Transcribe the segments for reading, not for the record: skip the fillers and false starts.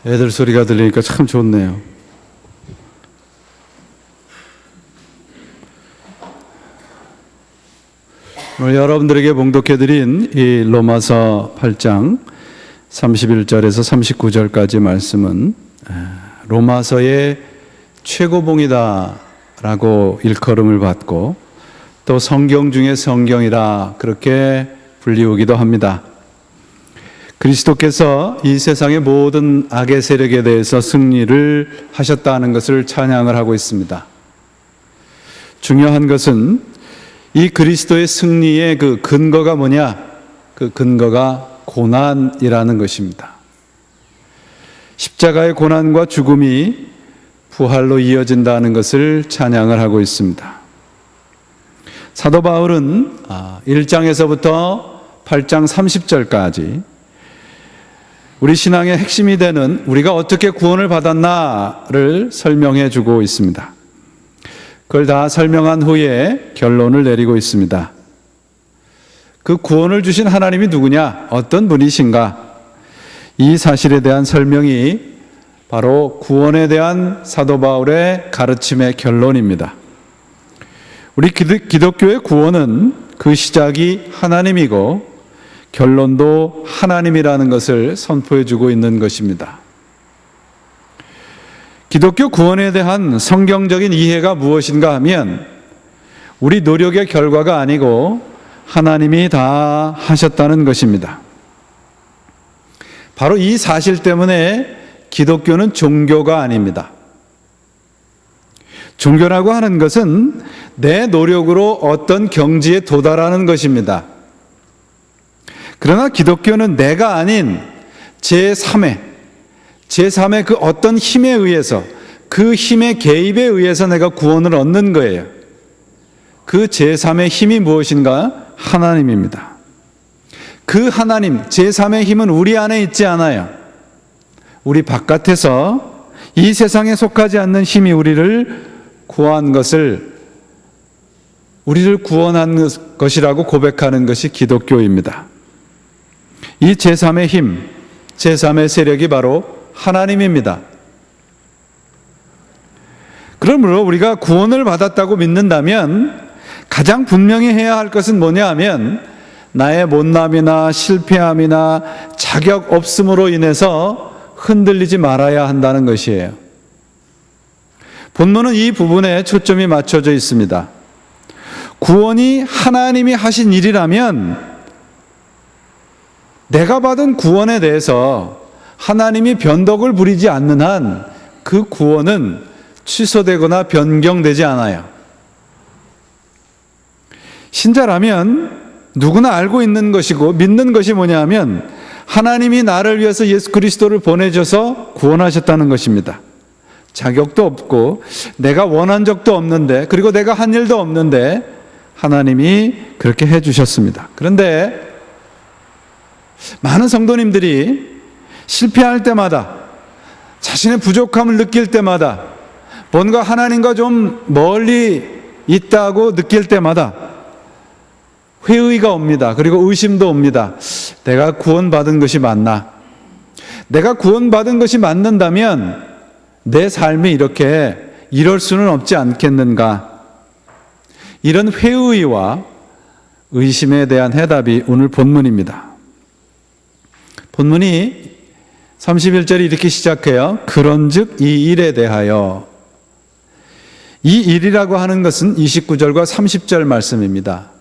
애들 소리가 들리니까 참 좋네요. 오늘 여러분들에게 봉독해드린 이 로마서 8장 31절에서 39절까지 말씀은 로마서의 최고봉이다 라고 일컬음을 받고 또 성경 중에 성경이라 그렇게 불리우기도 합니다. 그리스도께서 이 세상의 모든 악의 세력에 대해서 승리를 하셨다는 것을 찬양을 하고 있습니다. 중요한 것은 이 그리스도의 승리의 그 근거가 뭐냐? 그 근거가 고난이라는 것입니다. 십자가의 고난과 죽음이 부활로 이어진다는 것을 찬양을 하고 있습니다. 사도 바울은 1장에서부터 8장 30절까지 우리 신앙의 핵심이 되는 우리가 어떻게 구원을 받았나를 설명해 주고 있습니다. 그걸 다 설명한 후에 결론을 내리고 있습니다. 그 구원을 주신 하나님이 누구냐? 어떤 분이신가? 이 사실에 대한 설명이 바로 구원에 대한 사도 바울의 가르침의 결론입니다. 우리 기독교의 구원은 그 시작이 하나님이고 결론도 하나님이라는 것을 선포해 주고 있는 것입니다. 기독교 구원에 대한 성경적인 이해가 무엇인가 하면 우리 노력의 결과가 아니고 하나님이 다 하셨다는 것입니다. 바로 이 사실 때문에 기독교는 종교가 아닙니다. 종교라고 하는 것은 내 노력으로 어떤 경지에 도달하는 것입니다. 그러나 기독교는 내가 아닌 제3의 그 어떤 힘에 의해서, 그 힘의 개입에 의해서 내가 구원을 얻는 거예요. 그 제3의 힘이 무엇인가? 하나님입니다. 그 하나님, 제3의 힘은 우리 안에 있지 않아요. 우리 바깥에서 이 세상에 속하지 않는 힘이 우리를 구원한 것이라고 고백하는 것이 기독교입니다. 이 제3의 힘, 제3의 세력이 바로 하나님입니다. 그러므로 우리가 구원을 받았다고 믿는다면 가장 분명히 해야 할 것은 뭐냐 하면 나의 못남이나 실패함이나 자격 없음으로 인해서 흔들리지 말아야 한다는 것이에요. 본문은 이 부분에 초점이 맞춰져 있습니다. 구원이 하나님이 하신 일이라면 내가 받은 구원에 대해서 하나님이 변덕을 부리지 않는 한 그 구원은 취소되거나 변경되지 않아요. 신자라면 누구나 알고 있는 것이고 믿는 것이 뭐냐 하면 하나님이 나를 위해서 예수 그리스도를 보내줘서 구원하셨다는 것입니다. 자격도 없고 내가 원한 적도 없는데, 그리고 내가 한 일도 없는데 하나님이 그렇게 해주셨습니다. 그런데 많은 성도님들이 실패할 때마다, 자신의 부족함을 느낄 때마다, 뭔가 하나님과 좀 멀리 있다고 느낄 때마다 회의가 옵니다. 그리고 의심도 옵니다. 내가 구원받은 것이 맞나? 내가 구원받은 것이 맞는다면 내 삶이 이럴 수는 없지 않겠는가? 이런 회의와 의심에 대한 해답이 오늘 본문입니다. 본문이 31절이 이렇게 시작해요. 그런즉 이 일에 대하여. 이 일이라고 하는 것은 29절과 30절 말씀입니다.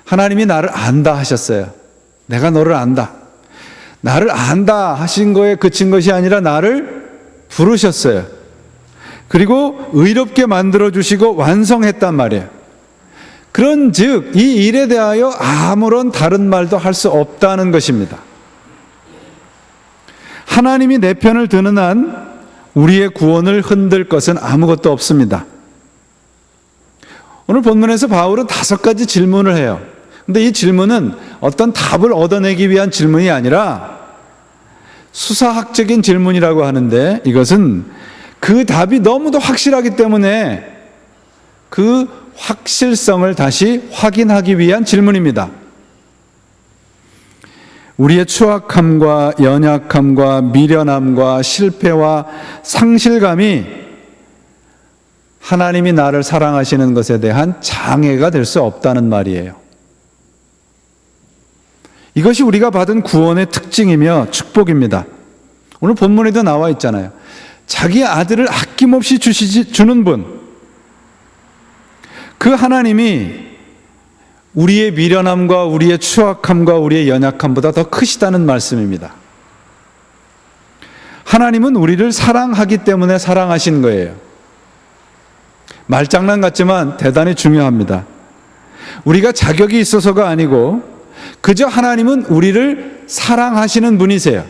하나님이 나를 안다 하셨어요. 내가 너를 안다. 나를 안다 하신 거에 그친 것이 아니라 나를 부르셨어요. 그리고 의롭게 만들어주시고 완성했단 말이에요. 그런즉 이 일에 대하여 아무런 다른 말도 할 수 없다는 것입니다. 하나님이 내 편을 드는 한 우리의 구원을 흔들 것은 아무것도 없습니다. 오늘 본문에서 바울은 5가지 질문을 해요. 근데 이 질문은 어떤 답을 얻어내기 위한 질문이 아니라 수사학적인 질문이라고 하는데, 이것은 그 답이 너무도 확실하기 때문에 그 확실성을 다시 확인하기 위한 질문입니다. 우리의 추악함과 연약함과 미련함과 실패와 상실감이 하나님이 나를 사랑하시는 것에 대한 장애가 될 수 없다는 말이에요. 이것이 우리가 받은 구원의 특징이며 축복입니다. 오늘 본문에도 나와 있잖아요. 자기 아들을 아낌없이 주는 분, 그 하나님이 우리의 미련함과 우리의 추악함과 우리의 연약함보다 더 크시다는 말씀입니다. 하나님은 우리를 사랑하기 때문에 사랑하신 거예요. 말장난 같지만 대단히 중요합니다. 우리가 자격이 있어서가 아니고 그저 하나님은 우리를 사랑하시는 분이세요.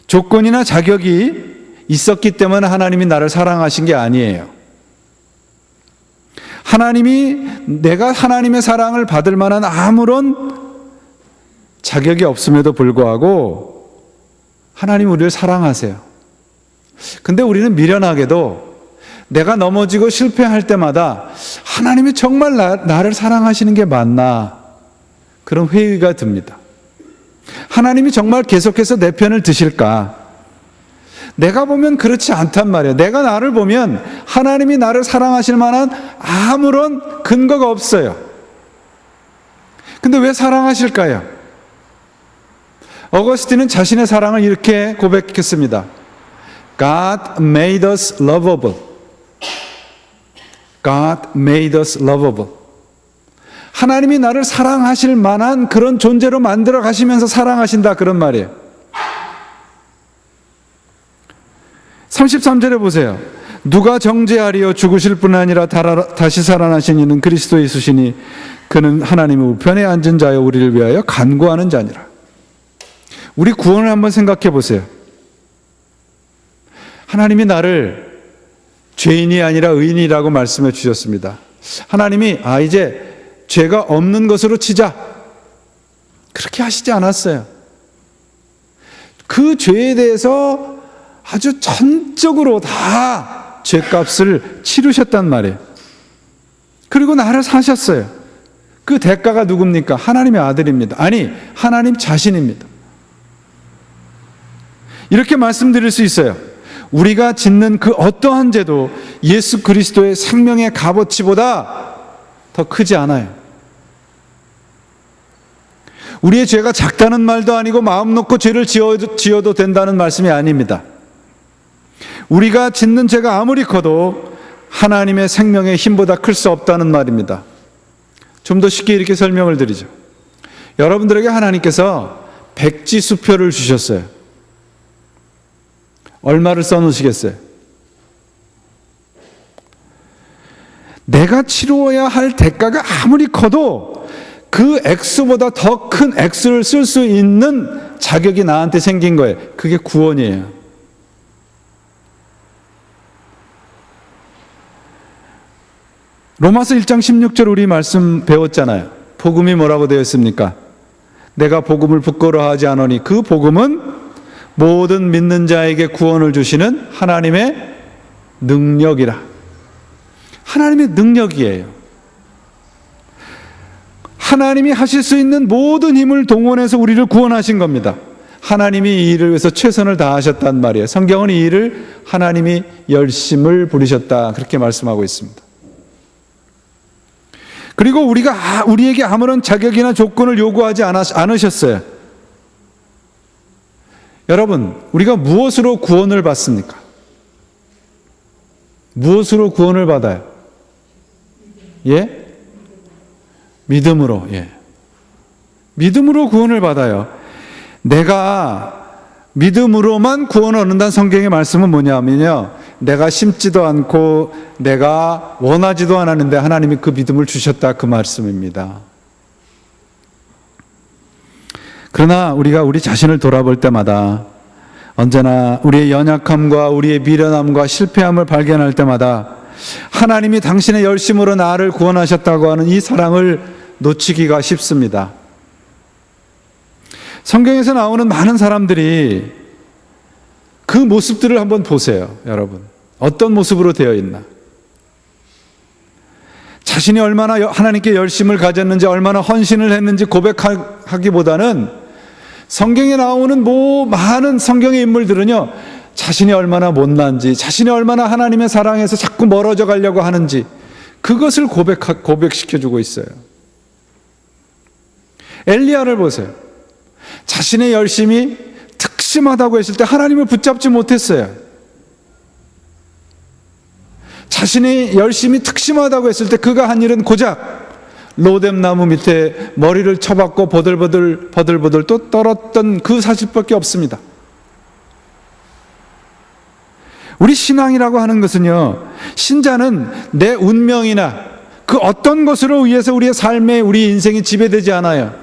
조건이나 자격이 있었기 때문에 하나님이 나를 사랑하신 게 아니에요. 하나님이 내가 하나님의 사랑을 받을 만한 아무런 자격이 없음에도 불구하고 하나님 우리를 사랑하세요. 근데 우리는 미련하게도 내가 넘어지고 실패할 때마다 하나님이 정말 나를 사랑하시는 게 맞나, 그런 회의가 듭니다. 하나님이 정말 계속해서 내 편을 드실까? 내가 보면 그렇지 않단 말이에요. 내가 나를 보면 하나님이 나를 사랑하실 만한 아무런 근거가 없어요. 근데 왜 사랑하실까요? 어거스틴은 자신의 사랑을 이렇게 고백했습니다. God made us lovable. God made us lovable. 하나님이 나를 사랑하실 만한 그런 존재로 만들어 가시면서 사랑하신다, 그런 말이에요. 33절에 보세요. 누가 정죄하리요? 죽으실 뿐 아니라 다시 살아나신 이는 그리스도 예수시니 그는 하나님의 우편에 앉은 자여 우리를 위하여 간구하는 자니라. 우리 구원을 한번 생각해 보세요. 하나님이 나를 죄인이 아니라 의인이라고 말씀해 주셨습니다. 하나님이 이제 죄가 없는 것으로 치자, 그렇게 하시지 않았어요. 그 죄에 대해서 아주 전적으로 다 죄값을 치르셨단 말이에요. 그리고 나를 사셨어요. 그 대가가 누굽니까? 하나님의 아들입니다. 아니, 하나님 자신입니다. 이렇게 말씀드릴 수 있어요. 우리가 짓는 그 어떠한 죄도 예수 그리스도의 생명의 값어치보다 더 크지 않아요. 우리의 죄가 작다는 말도 아니고 마음 놓고 죄를 지어도 된다는 말씀이 아닙니다. 우리가 짓는 죄가 아무리 커도 하나님의 생명의 힘보다 클 수 없다는 말입니다. 좀 더 쉽게 이렇게 설명을 드리죠. 여러분들에게 하나님께서 백지수표를 주셨어요. 얼마를 써놓으시겠어요? 내가 치루어야 할 대가가 아무리 커도 그 액수보다 더 큰 액수를 쓸 수 있는 자격이 나한테 생긴 거예요. 그게 구원이에요. 로마서 1장 16절 우리 말씀 배웠잖아요. 복음이 뭐라고 되어 있습니까? 내가 복음을 부끄러워하지 않으니 그 복음은 모든 믿는 자에게 구원을 주시는 하나님의 능력이라. 하나님의 능력이에요. 하나님이 하실 수 있는 모든 힘을 동원해서 우리를 구원하신 겁니다. 하나님이 이 일을 위해서 최선을 다하셨단 말이에요. 성경은 이 일을 하나님이 열심을 부리셨다, 그렇게 말씀하고 있습니다. 그리고 우리에게 아무런 자격이나 조건을 요구하지 않으셨어요. 여러분, 우리가 무엇으로 구원을 받습니까? 무엇으로 구원을 받아요? 예? 믿음으로. 예. 믿음으로 구원을 받아요. 내가 믿음으로만 구원을 얻는다는 성경의 말씀은 뭐냐면요, 내가 심지도 않고 내가 원하지도 않았는데 하나님이 그 믿음을 주셨다, 그 말씀입니다. 그러나 우리가 우리 자신을 돌아볼 때마다, 언제나 우리의 연약함과 우리의 미련함과 실패함을 발견할 때마다 하나님이 당신의 열심으로 나를 구원하셨다고 하는 이 사랑을 놓치기가 쉽습니다. 성경에서 나오는 많은 사람들이 그 모습들을 한번 보세요, 여러분. 어떤 모습으로 되어 있나? 자신이 얼마나 하나님께 열심을 가졌는지, 얼마나 헌신을 했는지 고백하기보다는 성경에 나오는 많은 성경의 인물들은요, 자신이 얼마나 못난지, 자신이 얼마나 하나님의 사랑에서 자꾸 멀어져 가려고 하는지, 그것을 고백시켜주고 있어요. 엘리야를 보세요. 자신의 열심이 특심하다고 했을 때 하나님을 붙잡지 못했어요. 자신이 열심히 특심하다고 했을 때 그가 한 일은 고작 로뎀나무 밑에 머리를 쳐박고 버들버들 또 떨었던 그 사실밖에 없습니다. 우리 신앙이라고 하는 것은요, 신자는 내 운명이나 그 어떤 것으로 의해서 우리의 삶에 우리 인생이 지배되지 않아요.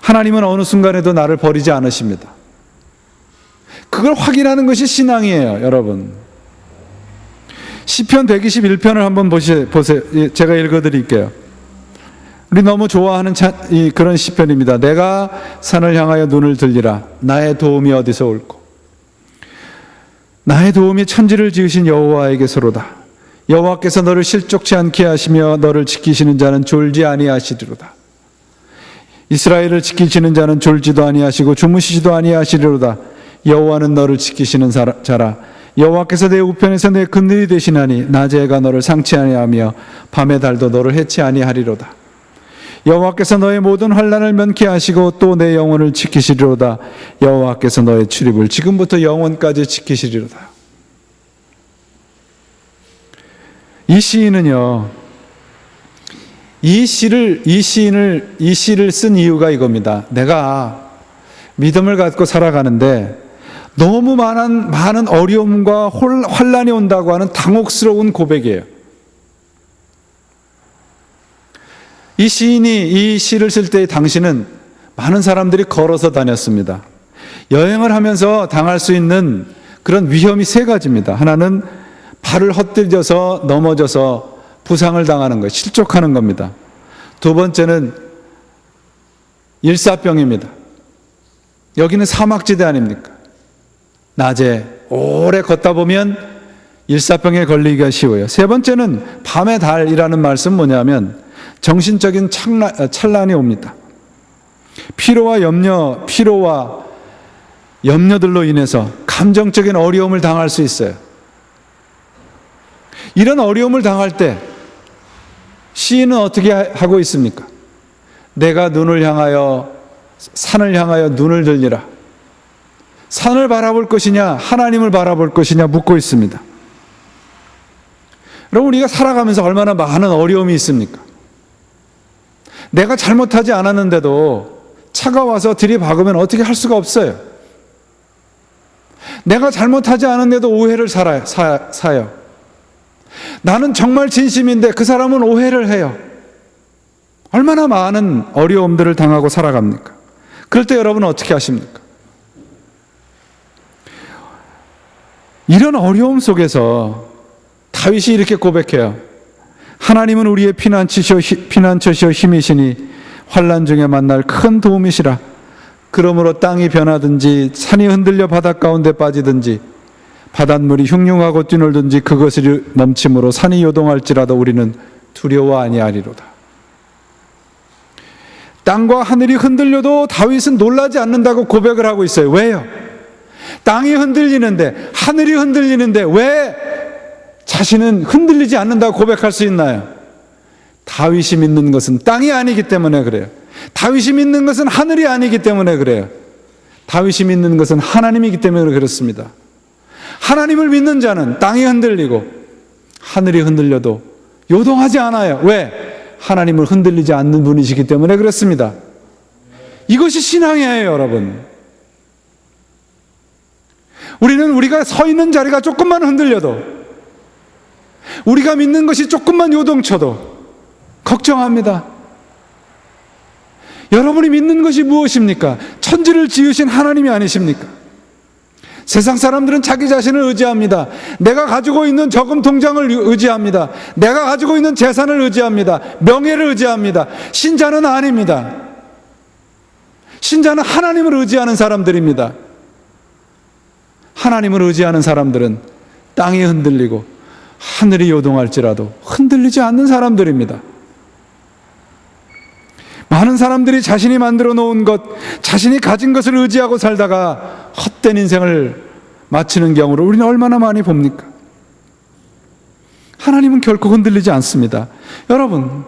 하나님은 어느 순간에도 나를 버리지 않으십니다. 그걸 확인하는 것이 신앙이에요, 여러분. 시편 121편을 한번 보세요. 제가 읽어드릴게요. 우리 너무 좋아하는 그런 시편입니다. 내가 산을 향하여 눈을 들리라. 나의 도움이 어디서 올꼬? 나의 도움이 천지를 지으신 여호와에게서로다. 여호와께서 너를 실족치 않게 하시며 너를 지키시는 자는 졸지 아니하시리로다. 이스라엘을 지키시는 자는 졸지도 아니하시고 주무시지도 아니하시리로다. 여호와는 너를 지키시는 자라. 여호와께서 내 우편에서 내 그늘이 되시나니 낮에 해가 너를 상치 아니하며 밤의 달도 너를 해치 아니하리로다. 여호와께서 너의 모든 환난을 면케 하시고 또 내 영혼을 지키시리로다. 여호와께서 너의 출입을 지금부터 영원까지 지키시리로다. 이 시인은요, 이 시를 쓴 이유가 이겁니다. 내가 믿음을 갖고 살아가는데 너무 많은 어려움과 환난이 온다고 하는 당혹스러운 고백이에요. 이 시인이 이 시를 쓸 때 당시는 많은 사람들이 걸어서 다녔습니다. 여행을 하면서 당할 수 있는 그런 위험이 세 가지입니다. 하나는 발을 헛들려서 넘어져서 부상을 당하는 거예요. 실족하는 겁니다. 두 번째는 일사병입니다. 여기는 사막지대 아닙니까? 낮에 오래 걷다 보면 일사병에 걸리기가 쉬워요. 세 번째는 밤의 달이라는 말씀은 뭐냐면 정신적인 찬란이 옵니다. 피로와 염려들로 인해서 감정적인 어려움을 당할 수 있어요. 이런 어려움을 당할 때 시인은 어떻게 하고 있습니까? 내가 산을 향하여 눈을 들리라. 산을 바라볼 것이냐 하나님을 바라볼 것이냐 묻고 있습니다. 여러분, 우리가 살아가면서 얼마나 많은 어려움이 있습니까? 내가 잘못하지 않았는데도 차가 와서 들이박으면 어떻게 할 수가 없어요. 내가 잘못하지 않은데도 오해를 사요. 나는 정말 진심인데 그 사람은 오해를 해요. 얼마나 많은 어려움들을 당하고 살아갑니까? 그럴 때 여러분은 어떻게 하십니까? 이런 어려움 속에서 다윗이 이렇게 고백해요. 하나님은 우리의 피난처시오 힘이시니 환난 중에 만날 큰 도움이시라. 그러므로 땅이 변하든지 산이 흔들려 바닷 가운데 빠지든지 바닷물이 흉흉하고 뛰놀든지 그것을 넘침으로 산이 요동할지라도 우리는 두려워 아니하리로다. 땅과 하늘이 흔들려도 다윗은 놀라지 않는다고 고백을 하고 있어요. 왜요? 땅이 흔들리는데, 하늘이 흔들리는데 왜 자신은 흔들리지 않는다고 고백할 수 있나요? 다윗이 믿는 것은 땅이 아니기 때문에 그래요. 다윗이 믿는 것은 하늘이 아니기 때문에 그래요. 다윗이 믿는 것은 하나님이기 때문에 그렇습니다. 하나님을 믿는 자는 땅이 흔들리고 하늘이 흔들려도 요동하지 않아요. 왜? 하나님을 흔들리지 않는 분이시기 때문에 그렇습니다. 이것이 신앙이에요, 여러분. 우리가 서 있는 자리가 조금만 흔들려도, 우리가 믿는 것이 조금만 요동쳐도 걱정합니다. 여러분이 믿는 것이 무엇입니까? 천지를 지으신 하나님이 아니십니까? 세상 사람들은 자기 자신을 의지합니다. 내가 가지고 있는 저금 통장을 의지합니다. 내가 가지고 있는 재산을 의지합니다. 명예를 의지합니다. 신자는 아닙니다. 신자는 하나님을 의지하는 사람들입니다. 하나님을 의지하는 사람들은 땅이 흔들리고 하늘이 요동할지라도 흔들리지 않는 사람들입니다. 많은 사람들이 자신이 만들어 놓은 것, 자신이 가진 것을 의지하고 살다가 헛된 인생을 마치는 경우를 우리는 얼마나 많이 봅니까? 하나님은 결코 흔들리지 않습니다. 여러분,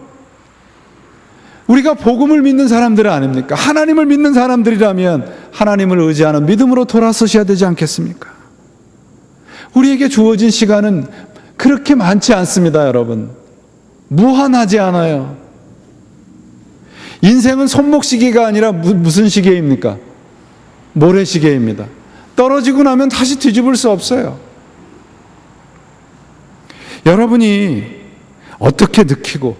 우리가 복음을 믿는 사람들은 아닙니까? 하나님을 믿는 사람들이라면 하나님을 의지하는 믿음으로 돌아서셔야 되지 않겠습니까? 우리에게 주어진 시간은 그렇게 많지 않습니다, 여러분. 무한하지 않아요. 인생은 손목시계가 아니라 무슨 시계입니까? 모래시계입니다. 떨어지고 나면 다시 뒤집을 수 없어요. 여러분이 어떻게 느끼고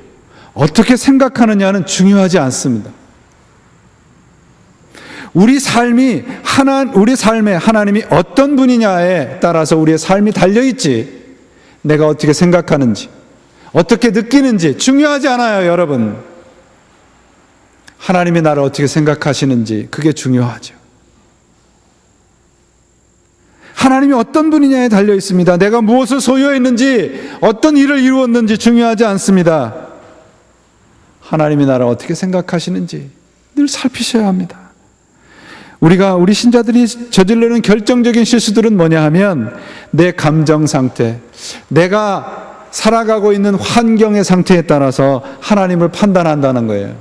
어떻게 생각하느냐는 중요하지 않습니다. 우리 삶에 하나님이 어떤 분이냐에 따라서 우리의 삶이 달려있지, 내가 어떻게 생각하는지, 어떻게 느끼는지 중요하지 않아요, 여러분. 하나님이 나를 어떻게 생각하시는지, 그게 중요하죠. 하나님이 어떤 분이냐에 달려 있습니다. 내가 무엇을 소유했는지, 어떤 일을 이루었는지 중요하지 않습니다. 하나님이 나를 어떻게 생각하시는지 늘 살피셔야 합니다. 우리 신자들이 저지르는 결정적인 실수들은 뭐냐 하면, 내 감정 상태, 내가 살아가고 있는 환경의 상태에 따라서 하나님을 판단한다는 거예요.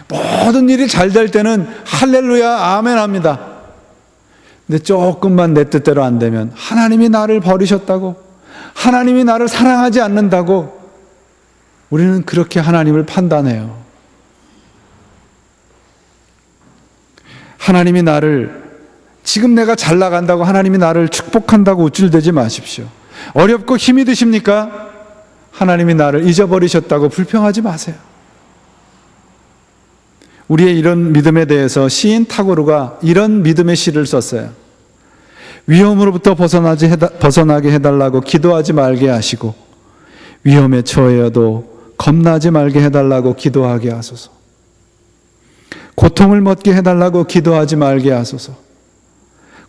모든 일이 잘 될 때는 할렐루야 아멘 합니다. 근데 조금만 내 뜻대로 안 되면 하나님이 나를 버리셨다고, 하나님이 나를 사랑하지 않는다고 우리는 그렇게 하나님을 판단해요. 하나님이 나를, 지금 내가 잘 나간다고 하나님이 나를 축복한다고 우쭐대지 마십시오. 어렵고 힘이 드십니까? 하나님이 나를 잊어버리셨다고 불평하지 마세요. 우리의 이런 믿음에 대해서 시인 타고르가 이런 믿음의 시를 썼어요. 위험으로부터 벗어나게 해달라고 기도하지 말게 하시고, 위험에 처해여도 겁나지 말게 해달라고 기도하게 하소서. 고통을 먹게 해달라고 기도하지 말게 하소서.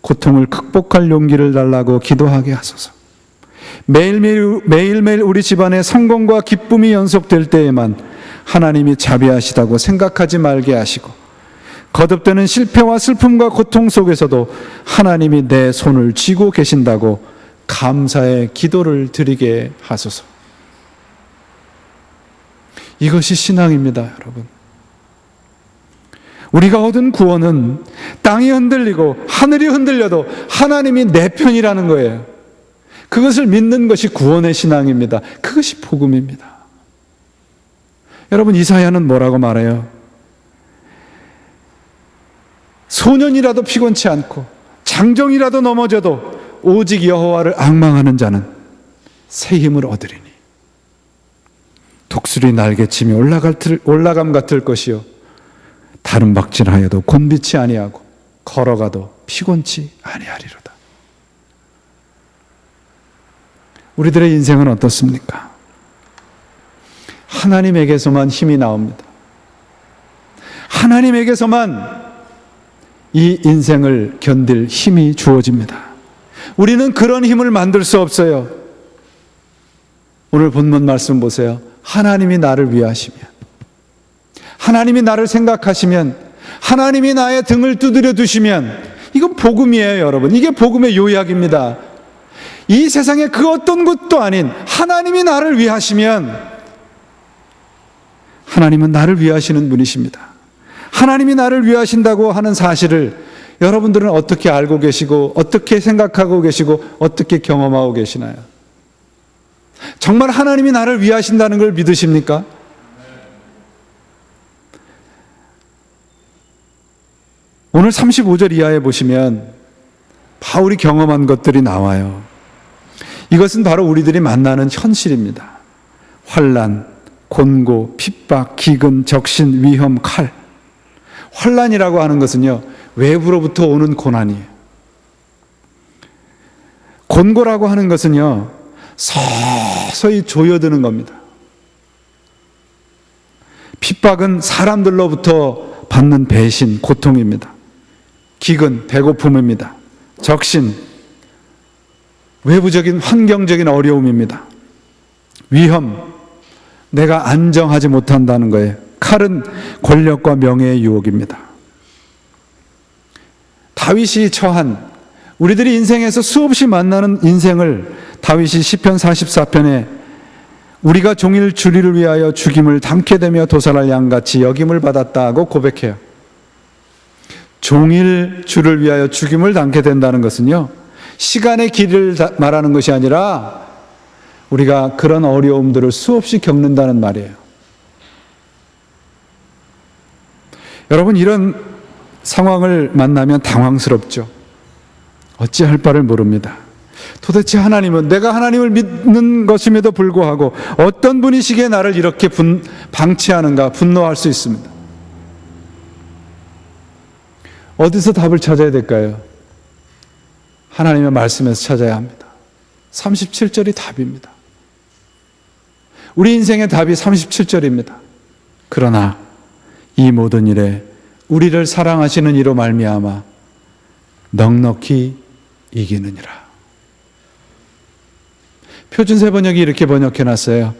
고통을 극복할 용기를 달라고 기도하게 하소서. 매일매일 우리 집안에 성공과 기쁨이 연속될 때에만 하나님이 자비하시다고 생각하지 말게 하시고, 거듭되는 실패와 슬픔과 고통 속에서도 하나님이 내 손을 쥐고 계신다고 감사의 기도를 드리게 하소서. 이것이 신앙입니다, 여러분. 우리가 얻은 구원은 땅이 흔들리고 하늘이 흔들려도 하나님이 내 편이라는 거예요. 그것을 믿는 것이 구원의 신앙입니다. 그것이 복음입니다. 여러분, 이사야는 뭐라고 말해요? 소년이라도 피곤치 않고 장정이라도 넘어져도 오직 여호와를 앙망하는 자는 새 힘을 얻으리니 독수리 날개치며 올라감 같을 것이요 다른 박질하여도 곤비치 아니하고 걸어가도 피곤치 아니하리로다. 우리들의 인생은 어떻습니까? 하나님에게서만 힘이 나옵니다. 하나님에게서만 이 인생을 견딜 힘이 주어집니다. 우리는 그런 힘을 만들 수 없어요. 오늘 본문 말씀 보세요. 하나님이 나를 위하시면, 하나님이 나를 생각하시면, 하나님이 나의 등을 두드려 두시면, 이건 복음이에요, 여러분. 이게 복음의 요약입니다. 이 세상에 그 어떤 것도 아닌 하나님이 나를 위하시면, 하나님은 나를 위하시는 분이십니다. 하나님이 나를 위하신다고 하는 사실을 여러분들은 어떻게 알고 계시고, 어떻게 생각하고 계시고, 어떻게 경험하고 계시나요? 정말 하나님이 나를 위하신다는 걸 믿으십니까? 오늘 35절 이하에 보시면 바울이 경험한 것들이 나와요. 이것은 바로 우리들이 만나는 현실입니다. 환난, 곤고, 핍박, 기근, 적신, 위험, 칼. 환난이라고 하는 것은요, 외부로부터 오는 고난이에요. 곤고라고 하는 것은요, 서서히 조여드는 겁니다. 핍박은 사람들로부터 받는 배신, 고통입니다. 기근, 배고픔입니다. 적신, 외부적인 환경적인 어려움입니다. 위험, 내가 안정하지 못한다는 거예요. 칼은 권력과 명예의 유혹입니다. 다윗이 처한, 우리들이 인생에서 수없이 만나는 인생을 다윗이 시편 44편에 우리가 종일 주리를 위하여 죽임을 당케 되며 도살할 양같이 여김을 받았다고 고백해요. 종일 주를 위하여 죽임을 당케 된다는 것은요, 시간의 길을 말하는 것이 아니라 우리가 그런 어려움들을 수없이 겪는다는 말이에요. 여러분, 이런 상황을 만나면 당황스럽죠. 어찌할 바를 모릅니다. 도대체 하나님은, 내가 하나님을 믿는 것임에도 불구하고 어떤 분이시기에 나를 이렇게 방치하는가, 분노할 수 있습니다. 어디서 답을 찾아야 될까요? 하나님의 말씀에서 찾아야 합니다. 37절이 답입니다. 우리 인생의 답이 37절입니다. 그러나 이 모든 일에 우리를 사랑하시는 이로 말미암아 넉넉히 이기느니라. 표준세 번역이 이렇게 번역해놨어요.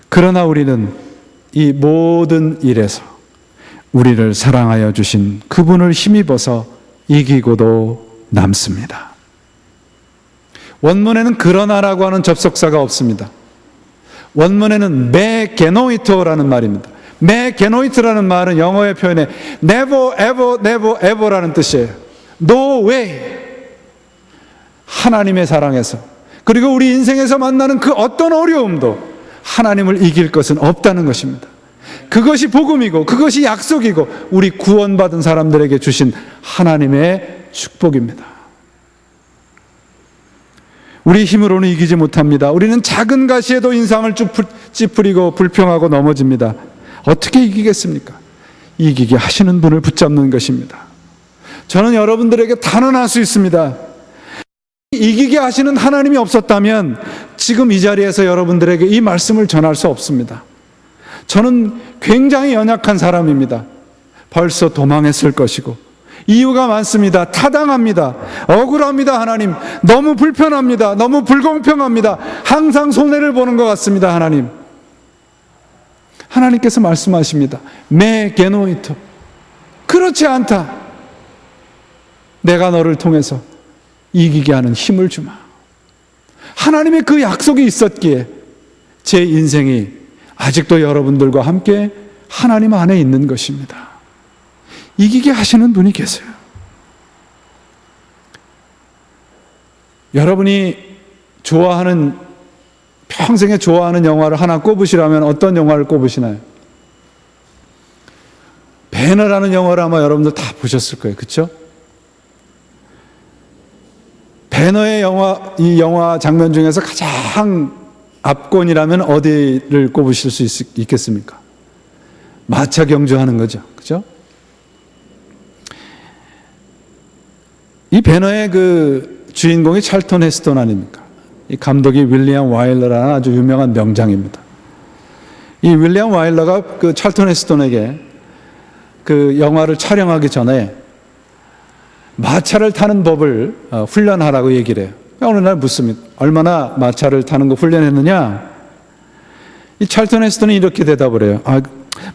그러나 우리는 이 모든 일에서 우리를 사랑하여 주신 그분을 힘입어서 이기고도 남습니다. 원문에는 그러나라고 하는 접속사가 없습니다. 원문에는 메게노이토라는 말입니다. 메게노이토라는 말은 영어의 표현에 never, ever, never, ever라는 뜻이에요. No way. 하나님의 사랑에서, 그리고 우리 인생에서 만나는 그 어떤 어려움도 하나님을 이길 것은 없다는 것입니다. 그것이 복음이고 그것이 약속이고 우리 구원받은 사람들에게 주신 하나님의 축복입니다. 우리 힘으로는 이기지 못합니다. 우리는 작은 가시에도 인상을 찌푸리고 불평하고 넘어집니다. 어떻게 이기겠습니까? 이기게 하시는 분을 붙잡는 것입니다. 저는 여러분들에게 단언할 수 있습니다. 이기게 하시는 하나님이 없었다면 지금 이 자리에서 여러분들에게 이 말씀을 전할 수 없습니다. 저는 굉장히 연약한 사람입니다. 벌써 도망했을 것이고 이유가 많습니다. 타당합니다. 억울합니다. 하나님, 너무 불편합니다. 너무 불공평합니다. 항상 손해를 보는 것 같습니다. 하나님, 하나님께서 말씀하십니다. 메게노이토, 그렇지 않다. 내가 너를 통해서 이기게 하는 힘을 주마. 하나님의 그 약속이 있었기에 제 인생이 아직도 여러분들과 함께 하나님 안에 있는 것입니다. 이기게 하시는 분이 계세요. 여러분이 좋아하는, 평생에 좋아하는 영화를 하나 꼽으시라면 어떤 영화를 꼽으시나요? 배너라는 영화를 아마 여러분들 다 보셨을 거예요. 그렇죠? 배너의 이 영화 장면 중에서 가장 압권이라면 어디를 꼽으실 수 있겠습니까? 마차 경주하는 거죠. 그죠? 이 배너의 그 주인공이 찰턴 헤스턴 아닙니까? 이 감독이 윌리엄 와일러라는 아주 유명한 명장입니다. 이 윌리엄 와일러가 그 찰턴 헤스턴에게 그 영화를 촬영하기 전에 마차를 타는 법을 훈련하라고 얘기를 해요. 어느 날 묻습니다. 얼마나 마차를 타는 거 훈련했느냐? 이 찰턴 헤스턴이 이렇게 대답을 해요.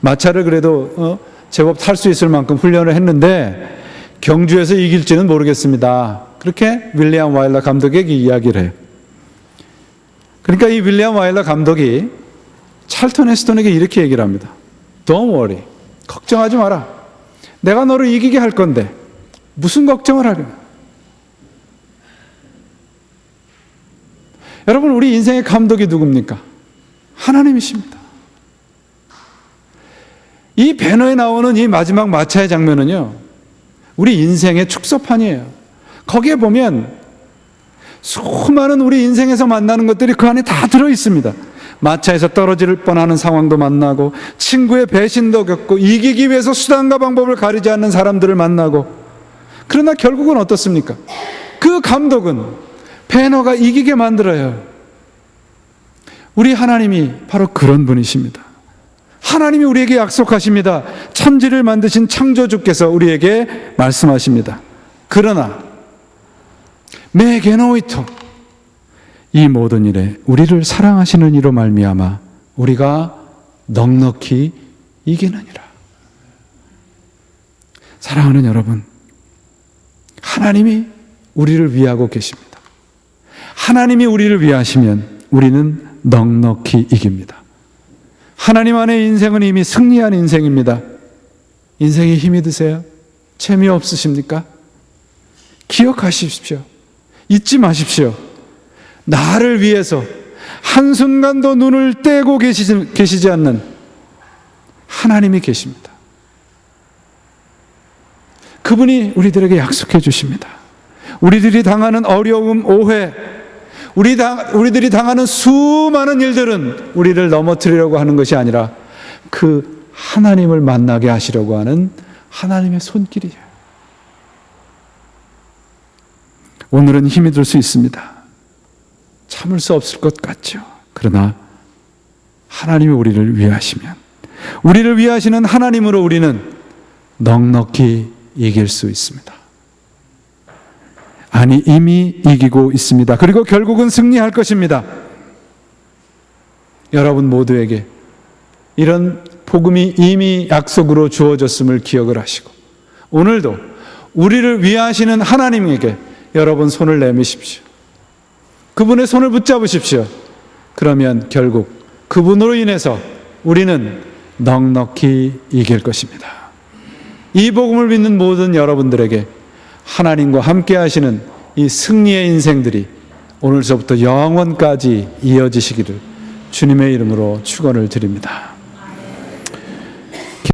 마차를 그래도 제법 탈 수 있을 만큼 훈련을 했는데 경주에서 이길지는 모르겠습니다. 그렇게 윌리엄 와일러 감독에게 이야기를 해요. 그러니까 이 윌리엄 와일러 감독이 찰턴 헤스턴에게 이렇게 얘기를 합니다. Don't worry. 걱정하지 마라. 내가 너를 이기게 할 건데 무슨 걱정을 하려나? 여러분, 우리 인생의 감독이 누굽니까? 하나님이십니다. 이 배너에 나오는 이 마지막 마차의 장면은요, 우리 인생의 축소판이에요. 거기에 보면 수많은 우리 인생에서 만나는 것들이 그 안에 다 들어있습니다. 마차에서 떨어질 뻔하는 상황도 만나고, 친구의 배신도 겪고, 이기기 위해서 수단과 방법을 가리지 않는 사람들을 만나고, 그러나 결국은 어떻습니까? 그 감독은 배너가 이기게 만들어요. 우리 하나님이 바로 그런 분이십니다. 하나님이 우리에게 약속하십니다. 천지를 만드신 창조주께서 우리에게 말씀하십니다. 그러나 메게노이토, 이 모든 일에 우리를 사랑하시는 이로 말미암아 우리가 넉넉히 이기느니라. 사랑하는 여러분, 하나님이 우리를 위하고 계십니다. 하나님이 우리를 위하시면 우리는 넉넉히 이깁니다. 하나님 안에 인생은 이미 승리한 인생입니다. 인생에 힘이 드세요? 재미없으십니까? 기억하십시오. 잊지 마십시오. 나를 위해서 한순간도 눈을 떼고 계시지 않는 하나님이 계십니다. 그분이 우리들에게 약속해 주십니다. 우리들이 당하는 어려움, 오해, 우리들이 당하는 수많은 일들은 우리를 넘어뜨리려고 하는 것이 아니라 그 하나님을 만나게 하시려고 하는 하나님의 손길이에요. 오늘은 힘이 들 수 있습니다. 참을 수 없을 것 같죠. 그러나 하나님이 우리를 위하시면, 우리를 위하시는 하나님으로 우리는 넉넉히 이길 수 있습니다. 아니, 이미 이기고 있습니다. 그리고 결국은 승리할 것입니다. 여러분 모두에게 이런 복음이 이미 약속으로 주어졌음을 기억을 하시고, 오늘도 우리를 위하시는 하나님에게 여러분 손을 내미십시오. 그분의 손을 붙잡으십시오. 그러면 결국 그분으로 인해서 우리는 넉넉히 이길 것입니다. 이 복음을 믿는 모든 여러분들에게 하나님과 함께 하시는 이 승리의 인생들이 오늘서부터 영원까지 이어지시기를 주님의 이름으로 축원을 드립니다.